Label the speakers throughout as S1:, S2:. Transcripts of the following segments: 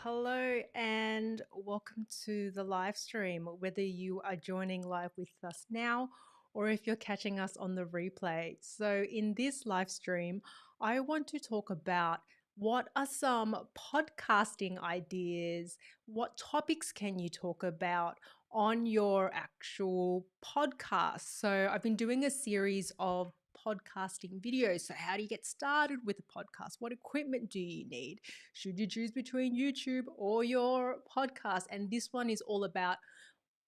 S1: hello, and welcome to the live stream. Whether you are joining live with us now or if you're catching us on the replay. So, in this live stream, I want to talk about what are some podcasting ideas? What topics can you talk about on your actual podcast? So, I've been doing a series of podcasting videos. So, how do you get started with a podcast? What equipment do you need? Should you choose between YouTube or your podcast? And this one is all about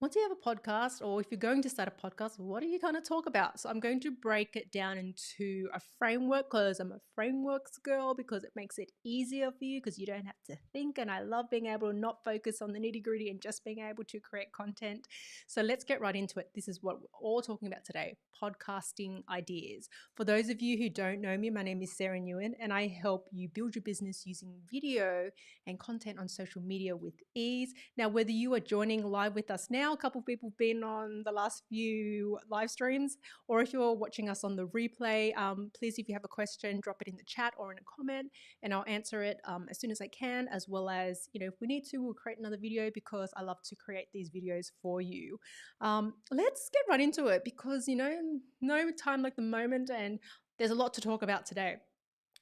S1: once you have a podcast, or if you're going to start a podcast, what are you going to talk about? So I'm going to break it down into a framework because I'm a frameworks girl, because it makes it easier for you because you don't have to think. And I love being able to not focus on the nitty gritty and just being able to create content. So let's get right into it. This is what we're all talking about today: podcasting ideas. For those of you who don't know me, my name is Sarah Nguyen, and I help you build your business using video and content on social media with ease. Now, whether you are joining live with us now, a couple of people have been on the last few live streams, or if you're watching us on the replay, please, if you have a question, drop it in the chat or in a comment, and I'll answer it as soon as I can, as well as, if we need to, we'll create another video because I love to create these videos for you. Let's get right into it because, no time like the moment, and there's a lot to talk about today.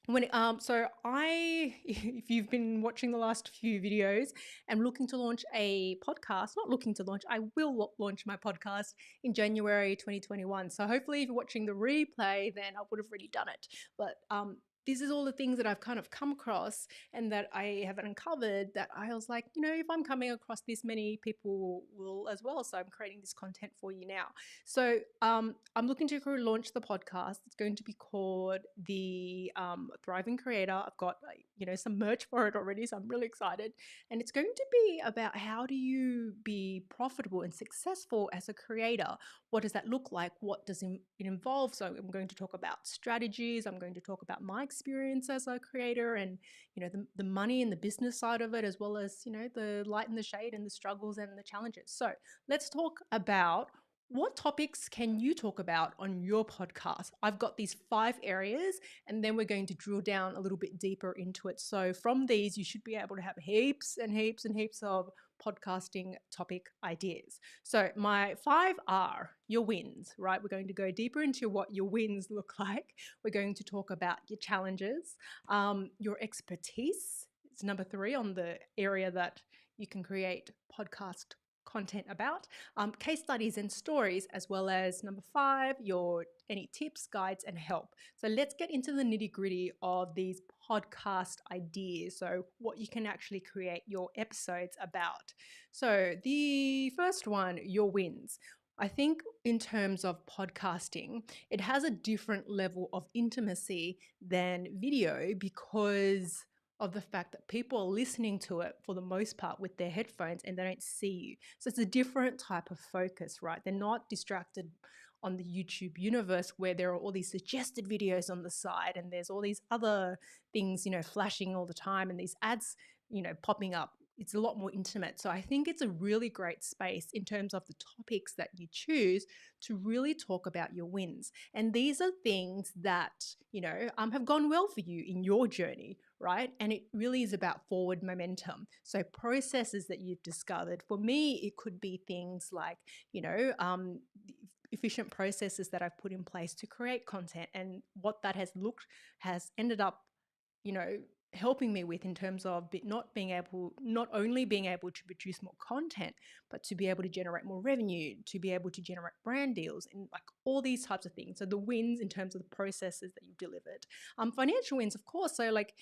S1: If you've been watching the last few videos and looking to launch a podcast, not looking to launch, I will launch my podcast in January 2021. So hopefully if you're watching the replay, then I would have already done it. But this is all the things that I've kind of come across and that I have uncovered that I was like, if I'm coming across this, many people will as well. So I'm creating this content for you now. So I'm looking to launch the podcast. It's going to be called the Thriving Creator. I've got some merch for it already, so I'm really excited. And it's going to be about how do you be profitable and successful as a creator. What does that look like? What does it involve? So I'm going to talk about strategies. I'm going to talk about my experience as a creator and the money and the business side of it, as well as the light and the shade and the struggles and the challenges. So let's talk about what topics can you talk about on your podcast? I've got these 5 areas, and then we're going to drill down a little bit deeper into it. So from these, you should be able to have heaps and heaps and heaps of podcasting topic ideas. So my 5 are your wins, right? We're going to go deeper into what your wins look like. We're going to talk about your challenges, your expertise. It's number 3 on the area that you can create podcast content about, case studies and stories, as well as number 5, your any tips, guides, and help. So let's get into the nitty gritty of these podcast ideas. So what you can actually create your episodes about. So the first one, your wins. I think in terms of podcasting, it has a different level of intimacy than video because of the fact that people are listening to it for the most part with their headphones and they don't see you. So it's a different type of focus, right? They're not distracted on the YouTube universe where there are all these suggested videos on the side and there's all these other things, flashing all the time and these ads, popping up. It's a lot more intimate. So I think it's a really great space in terms of the topics that you choose to really talk about your wins. And these are things that, have gone well for you in your journey, right? And it really is about forward momentum. So processes that you've discovered. For me, it could be things like, efficient processes that I've put in place to create content and what that has ended up, helping me with in terms of not only being able to produce more content, but to be able to generate more revenue, to be able to generate brand deals and like all these types of things. So the wins in terms of the processes that you've delivered. Financial wins, of course. So like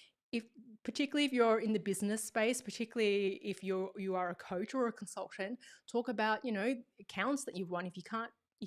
S1: particularly if you're in the business space, particularly if you are a coach or a consultant, talk about, accounts that you've won. If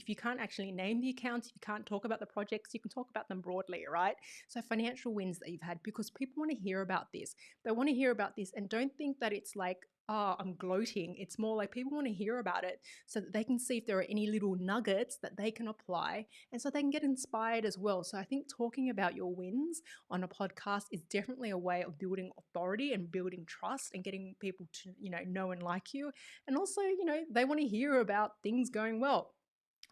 S1: you can't actually name the accounts, if you can't talk about the projects, you can talk about them broadly, right? So financial wins that you've had, because people want to hear about this. They want to hear about this, and don't think that it's like, oh, I'm gloating. It's more like people want to hear about it so that they can see if there are any little nuggets that they can apply and so they can get inspired as well. So I think talking about your wins on a podcast is definitely a way of building authority and building trust and getting people to, know and like you. And also, they want to hear about things going well.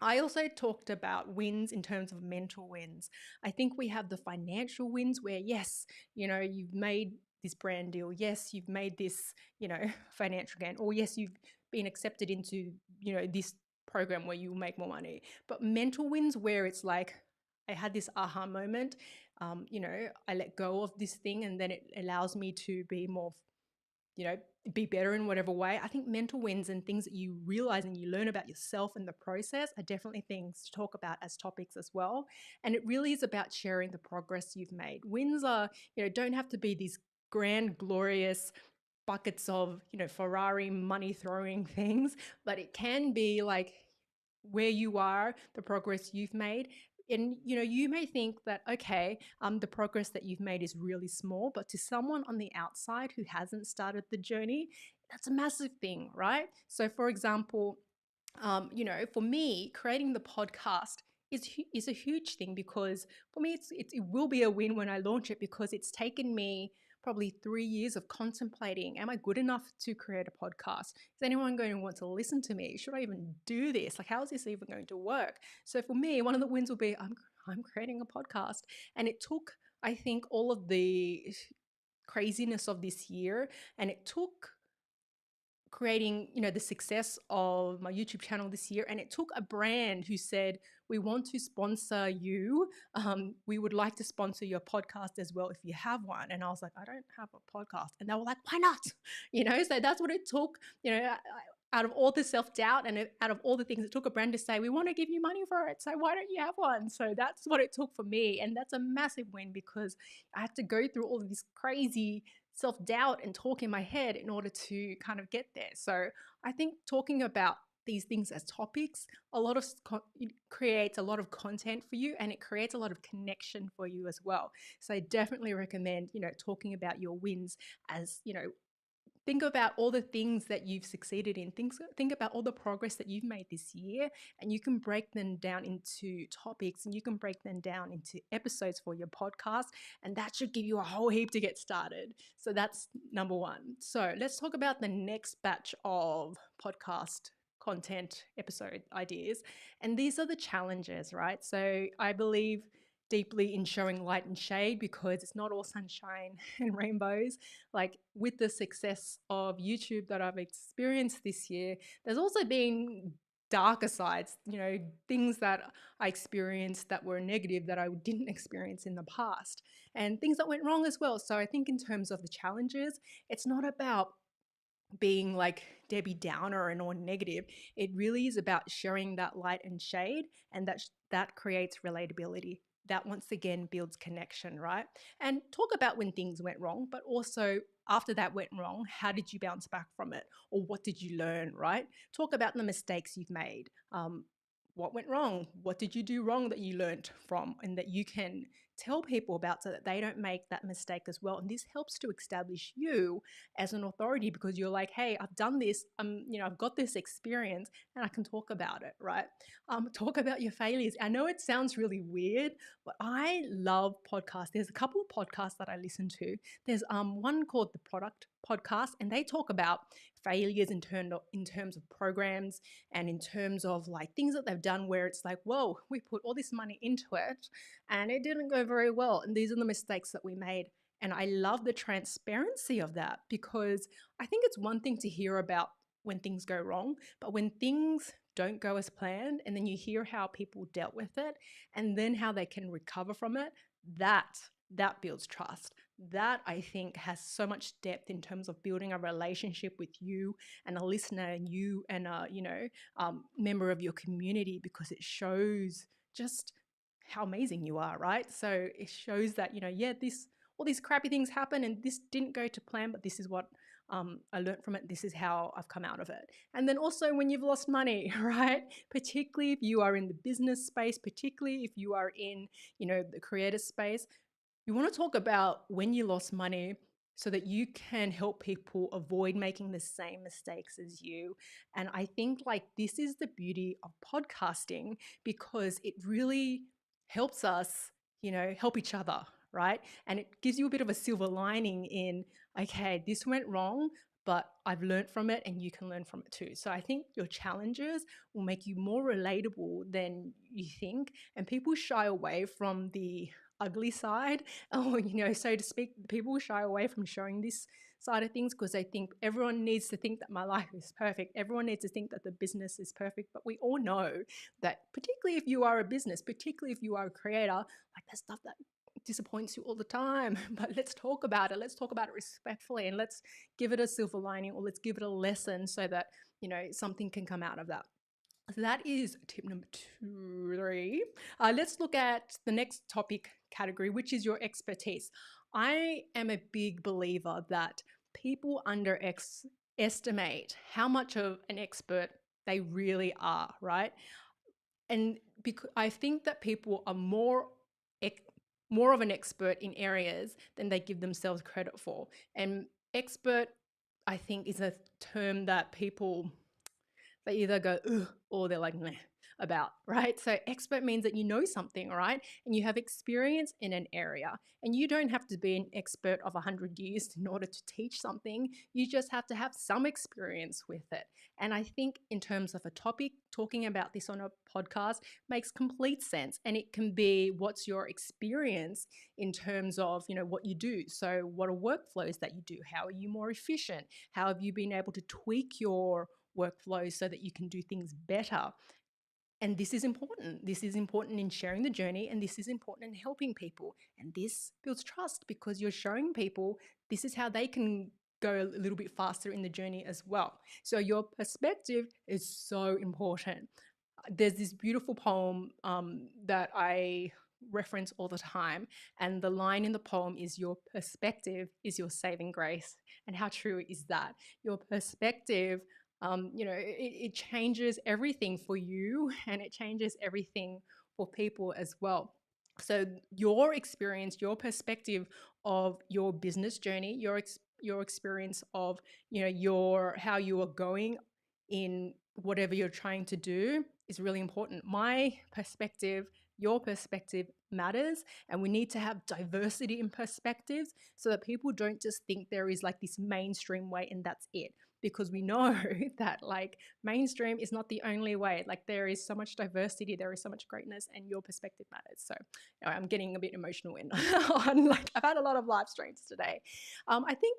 S1: I also talked about wins in terms of mental wins. I think we have the financial wins where, yes, you've made this brand deal. Yes, you've made this, financial gain, or yes, you've been accepted into, this program where you make more money. But mental wins where it's like, I had this aha moment, I let go of this thing and then it allows me to be more, be better in whatever way. I think mental wins and things that you realize and you learn about yourself in the process are definitely things to talk about as topics as well. And it really is about sharing the progress you've made. Wins are, don't have to be these grand, glorious buckets of, Ferrari money throwing things, but it can be like where you are, the progress you've made. And you may think that, okay, the progress that you've made is really small, but to someone on the outside who hasn't started the journey, that's a massive thing, right? So for example, for me, creating the podcast is a huge thing, because for me it will be a win when I launch it, because it's taken me probably 3 years of contemplating, am I good enough to create a podcast? Is anyone going to want to listen to me? Should I even do this? Like, how is this even going to work? So for me, one of the wins will be I'm creating a podcast. And it took, I think, all of the craziness of this year, and it took creating, the success of my YouTube channel this year. And it took a brand who said, we want to sponsor you. We would like to sponsor your podcast as well if you have one. And I was like, I don't have a podcast. And they were like, why not? So that's what it took, out of all the self-doubt and out of all the things, it took a brand to say, we want to give you money for it. So why don't you have one? So that's what it took for me. And that's a massive win, because I had to go through all of this crazy self-doubt and talk in my head in order to kind of get there. So I think talking about these things as topics, it creates a lot of content for you, and it creates a lot of connection for you as well. So I definitely recommend, talking about your wins as, think about all the things that you've succeeded in. Think about all the progress that you've made this year, and you can break them down into topics, and you can break them down into episodes for your podcast, and that should give you a whole heap to get started. So that's number one. So let's talk about the next batch of podcast content episode ideas. And these are the challenges, right? So I believe deeply in showing light and shade, because it's not all sunshine and rainbows. Like with the success of YouTube that I've experienced this year, there's also been darker sides, things that I experienced that were negative that I didn't experience in the past, and things that went wrong as well. So I think in terms of the challenges, it's not about being like Debbie Downer and all negative. It really is about sharing that light and shade, and that creates relatability. That once again builds connection, right? And talk about when things went wrong, but also after that went wrong, how did you bounce back from it? Or what did you learn, right? Talk about the mistakes you've made. What went wrong? What did you do wrong that you learned from, and that you can tell people about, so that they don't make that mistake as well. And this helps to establish you as an authority, because you're like, hey, I've done this, I've got this experience and I can talk about it, right? Talk about your failures. I know it sounds really weird, but I love podcasts. There's a couple of podcasts that I listen to. There's one called The Product Podcast, and they talk about failures in terms of programs, and in terms of like things that they've done where it's like, whoa, we put all this money into it and it didn't go very well. And these are the mistakes that we made. And I love the transparency of that, because I think it's one thing to hear about when things go wrong, but when things don't go as planned, and then you hear how people dealt with it and then how they can recover from it, that builds trust. That, I think, has so much depth in terms of building a relationship with you and a listener, and you and a member of your community, because it shows just how amazing you are, right? So it shows that, all these crappy things happen and this didn't go to plan, but this is what I learned from it. This is how I've come out of it. And then also when you've lost money, right? Particularly if you are in the business space, particularly if you are in, the creator space, you want to talk about when you lost money, so that you can help people avoid making the same mistakes as you. And I think like this is the beauty of podcasting, because it really helps us, help each other, right? And it gives you a bit of a silver lining in, okay, this went wrong, but I've learned from it and you can learn from it too. So I think your challenges will make you more relatable than you think. And people shy away from the ugly side, or, so to speak. People shy away from showing this side of things because they think everyone needs to think that my life is perfect. Everyone needs to think that the business is perfect. But we all know that, particularly if you are a business, particularly if you are a creator, like there's stuff that disappoints you all the time. But let's talk about it. Let's talk about it respectfully, and let's give it a silver lining, or let's give it a lesson so that, something can come out of that. So that is tip number 3. Let's look at the next topic category, which is your expertise. I am a big believer that people underestimate how much of an expert they really are, right? And because I think that people are more of an expert in areas than they give themselves credit for. And expert, I think, is a term that people, they either go, ugh, or they're like, meh, about, right? So expert means that you know something, right? And you have experience in an area. And you don't have to be an expert of 100 years in order to teach something. You just have to have some experience with it. And I think in terms of a topic, talking about this on a podcast makes complete sense. And it can be, what's your experience in terms of, what you do? So what are workflows that you do? How are you more efficient? How have you been able to tweak your workflows so that you can do things better? And this is important. This is important in sharing the journey, and this is important in helping people. And this builds trust because you're showing people this is how they can go a little bit faster in the journey as well. So your perspective is so important. There's this beautiful poem that I reference all the time, and the line in the poem is, your perspective is your saving grace. And how true is that? Your perspective, it changes everything for you, and it changes everything for people as well. So your experience, your perspective of your business journey, your experience of, your how you are going in whatever you're trying to do is really important. My perspective, your perspective matters, and we need to have diversity in perspectives so that people don't just think there is like this mainstream way and that's it. Because we know that like mainstream is not the only way. Like there is so much diversity, there is so much greatness, and your perspective matters. So I'm getting a bit emotional on like, I've had a lot of live streams today. I think,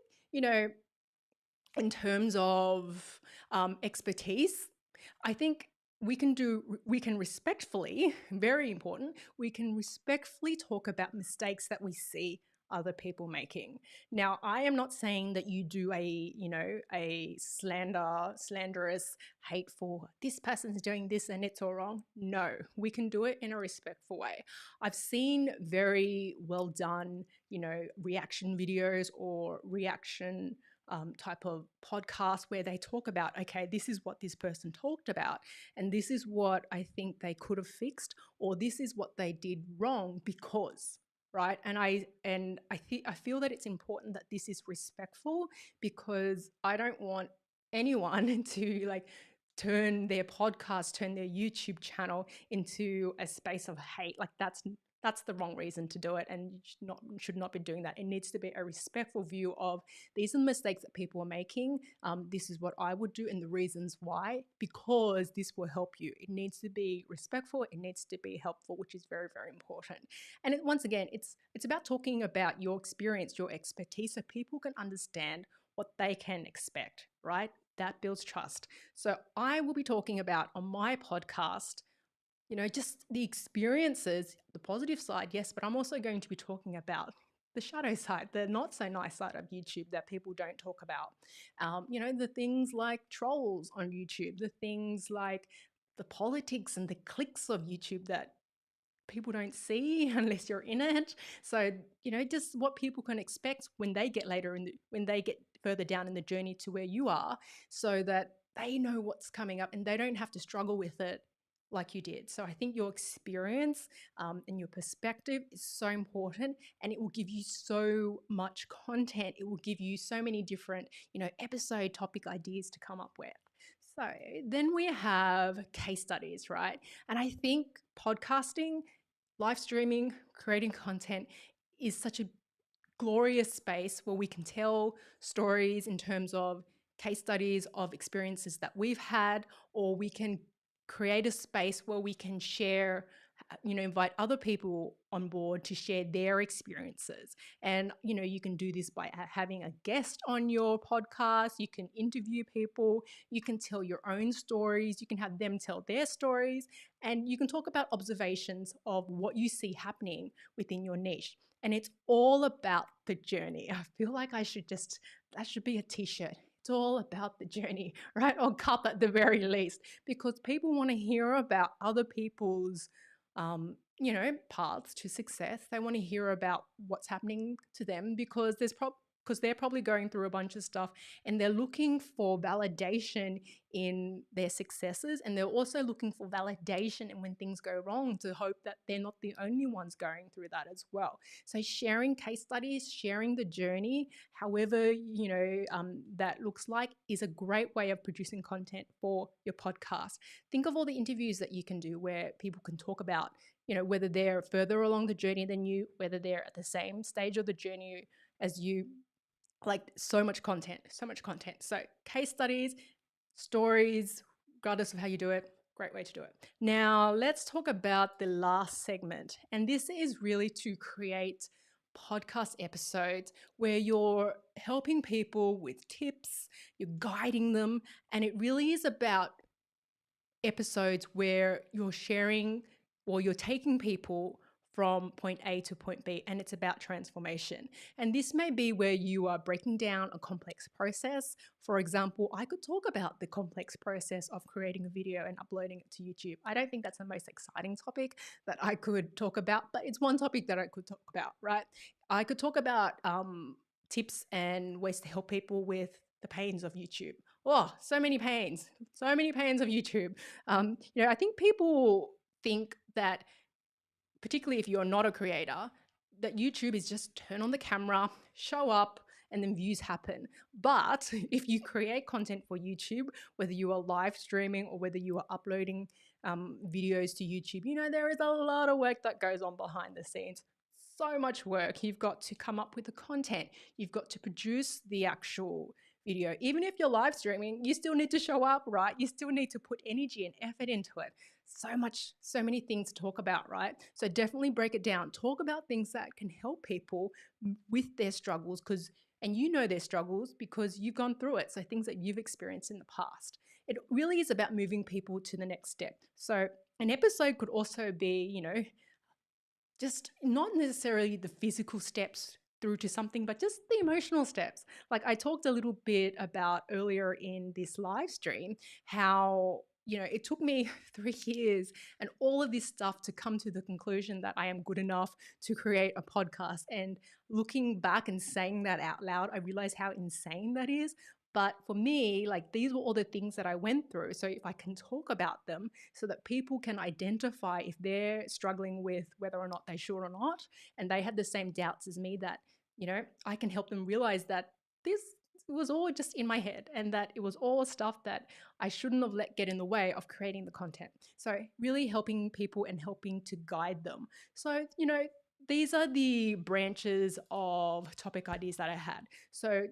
S1: in terms of expertise, I think we can respectfully, very important, we can respectfully talk about mistakes that we see other people making. Now, I am not saying that you do a slanderous, hateful, this person's doing this and it's all wrong. No, we can do it in a respectful way. I've seen very well done, reaction videos or reaction type of podcast where they talk about, okay, this is what this person talked about, and this is what I think they could have fixed, or this is what they did wrong because, right? And I feel that it's important that this is respectful, because I don't want anyone to like turn their podcast, turn their YouTube channel into a space of hate. Like that's the wrong reason to do it, and you should not be doing that. It needs to be a respectful view of, these are the mistakes that people are making. This is what I would do and the reasons why, because this will help you. It needs to be respectful. It needs to be helpful, which is very, very important. And once again, it's about talking about your experience, your expertise, so people can understand what they can expect, right? That builds trust. So I will be talking about on my podcast, just the experiences, the positive side, yes, but I'm also going to be talking about the shadow side, the not so nice side of YouTube that people don't talk about. The things like trolls on YouTube, the things like the politics and the clicks of YouTube that people don't see unless you're in it. So, just what people can expect when they get when they get further down in the journey to where you are, so that they know what's coming up and they don't have to struggle with it like you did. So I think your experience and your perspective is so important, and it will give you so much content. It will give you so many different, episode topic ideas to come up with. So then we have case studies, right? And I think podcasting, live streaming, creating content is such a glorious space where we can tell stories in terms of case studies of experiences that we've had, or we can create a space where we can share invite other people on board to share their experiences. And, you can do this by having a guest on your podcast. You can interview people. You can tell your own stories. You can have them tell their stories. And you can talk about observations of what you see happening within your niche. And it's all about the journey. I feel like that should be a t-shirt. It's all about the journey, right? Or cup at the very least, because people want to hear about other people's paths to success. They want to hear about what's happening to them because they're probably going through a bunch of stuff, and they're looking for validation in their successes, and they're also looking for validation in when things go wrong, to hope that they're not the only ones going through that as well. So sharing case studies, sharing the journey, however that looks like, is a great way of producing content for your podcast. Think of all the interviews that you can do where people can talk about whether they're further along the journey than you, whether they're at the same stage of the journey as you. Like, so much content. So case studies, stories, regardless of how you do it, great way to do it. Now let's talk about the last segment. And this is really to create podcast episodes where you're helping people with tips, you're guiding them, and it really is about episodes where you're sharing, or you're taking people from point A to point B, and it's about transformation. And this may be where you are breaking down a complex process. For example, I could talk about the complex process of creating a video and uploading it to YouTube. I don't think that's the most exciting topic that I could talk about, but it's one topic that I could talk about, right? I could talk about tips and ways to help people with the pains of YouTube. Oh, so many pains of YouTube. I think people think that, particularly if you're not a creator, that YouTube is just turn on the camera, show up, and then views happen. But if you create content for YouTube, whether you are live streaming or whether you are uploading videos to YouTube, there is a lot of work that goes on behind the scenes. So much work. You've got to come up with the content. You've got to produce the actual video. Even if you're live streaming, you still need to show up, right? You still need to put energy and effort into it. So many things to talk about, right? So definitely break it down. Talk about things that can help people with their struggles, and their struggles because you've gone through it. So things that you've experienced in the past. It really is about moving people to the next step. So an episode could also be, just not necessarily the physical steps through to something, but just the emotional steps. Like I talked a little bit about earlier in this live stream, how it took me 3 years and all of this stuff to come to the conclusion that I am good enough to create a podcast. And looking back and saying that out loud, I realize how insane that is. But for me, like, these were all the things that I went through. So if I can talk about them so that people can identify if they're struggling with whether or not they should or not, and they had the same doubts as me, that, I can help them realize that this was all just in my head and that it was all stuff that I shouldn't have let get in the way of creating the content. So really helping people and helping to guide them. So, these are the branches of topic ideas that I had. So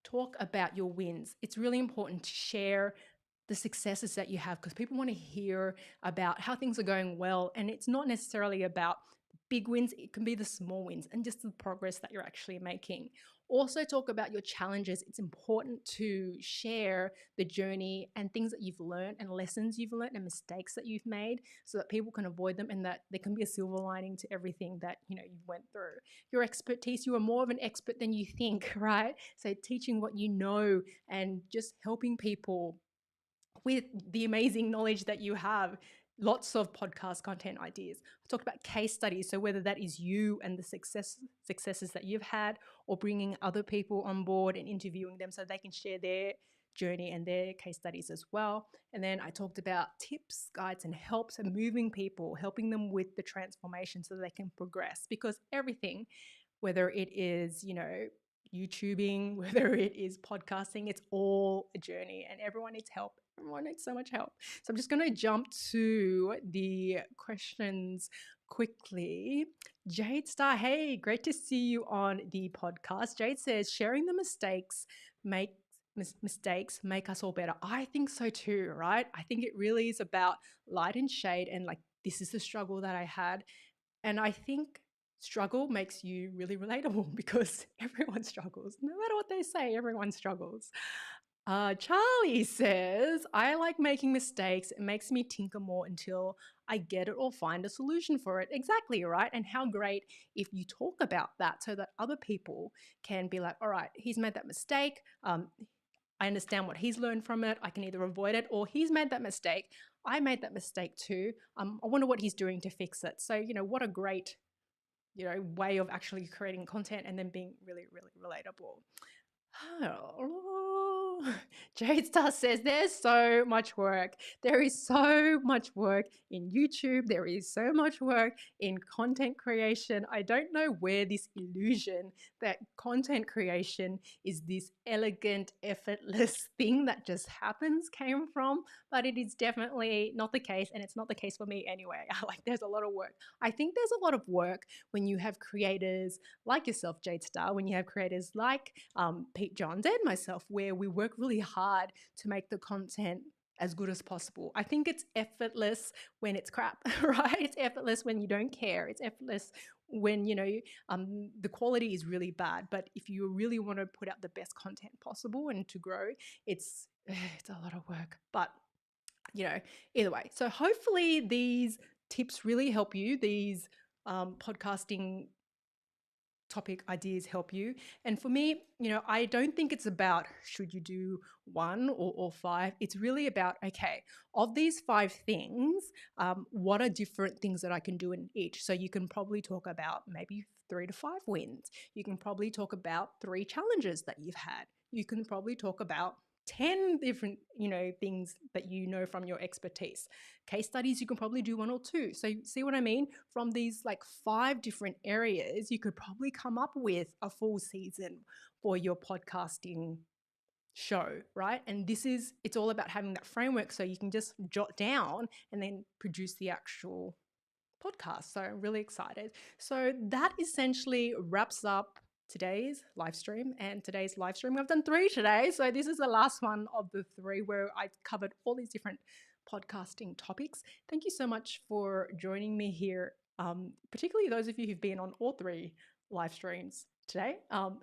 S1: talk about your wins. It's really important to share the successes that you have because people want to hear about how things are going well. And it's not necessarily about big wins, it can be the small wins and just the progress that you're actually making. Also talk about your challenges. It's important to share the journey and things that you've learned and lessons you've learned and mistakes that you've made so that people can avoid them and that there can be a silver lining to everything that you went through. Your expertise, you are more of an expert than you think, right? So teaching what you know and just helping people with the amazing knowledge that you have. Lots of podcast content ideas. I talked about case studies. So whether that is you and the successes that you've had, or bringing other people on board and interviewing them so they can share their journey and their case studies as well. And then I talked about tips, guides, and helps, and moving people, helping them with the transformation so they can progress. Because everything, whether it is, YouTubing, whether it is podcasting, it's all a journey and everyone needs help. Everyone needs so much help. So I'm just going to jump to the questions quickly. Jade Star, hey, great to see you on the podcast. Jade says, sharing the mistakes make us all better. I think so too, right? I think it really is about light and shade and like this is the struggle that I had. And I think struggle makes you really relatable because everyone struggles. No matter what they say, everyone struggles. Charlie says, I like making mistakes. It makes me tinker more until I get it or find a solution for it. Exactly, right? And how great if you talk about that so that other people can be like, all right, he's made that mistake. I understand what he's learned from it. I can either avoid it, or he's made that mistake. I made that mistake too. I wonder what he's doing to fix it. So, what a great, way of actually creating content and then being really, really relatable. Oh, Jade Star says there's so much work. There is so much work in YouTube. There is so much work in content creation. I don't know where this illusion that content creation is this elegant, effortless thing that just happens came from, but it is definitely not the case, and it's not the case for me anyway. Like, there's a lot of work. I think there's a lot of work when you have creators like yourself, Jade Star, when you have creators like Pete Johns and myself, where we work really hard to make the content as good as possible. I think it's effortless when it's crap, right? It's effortless when you don't care. It's effortless when, the quality is really bad. But if you really want to put out the best content possible and to grow, it's a lot of work. But, either way. So hopefully these tips really help you. These podcasting topic ideas help you. And for me, I don't think it's about should you do one or five. It's really about, okay, of these 5 things, what are different things that I can do in each? So you can probably talk about maybe 3 to 5 wins. You can probably talk about 3 challenges that you've had. You can probably talk about 10 different, things that from your expertise. Case studies, you can probably do 1 or 2. So see what I mean? From these like 5 different areas, you could probably come up with a full season for your podcasting show, right? And it's all about having that framework so you can just jot down and then produce the actual podcast. So I'm really excited. So that essentially wraps up today's live stream. And today's live stream, I've done 3 today. So this is the last one of the 3 where I've covered all these different podcasting topics. Thank you so much for joining me here, particularly those of you who've been on all 3 live streams today.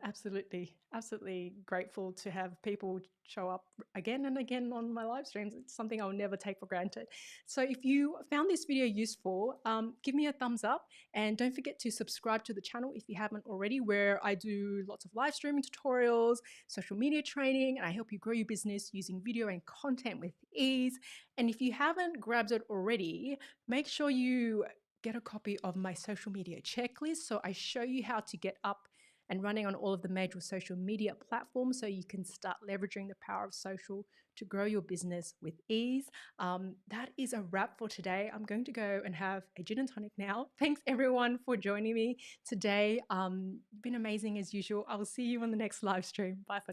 S1: Absolutely grateful to have people show up again and again on my live streams. It's something I'll never take for granted. So if you found this video useful, give me a thumbs up, and don't forget to subscribe to the channel if you haven't already, where I do lots of live streaming tutorials, social media training, and I help you grow your business using video and content with ease. And if you haven't grabbed it already, make sure you get a copy of my social media checklist. So I show you how to get up and running on all of the major social media platforms so you can start leveraging the power of social to grow your business with ease. That is a wrap for today. I'm going to go and have a gin and tonic now. Thanks everyone for joining me today. Been amazing as usual. I will see you on the next live stream. Bye for now.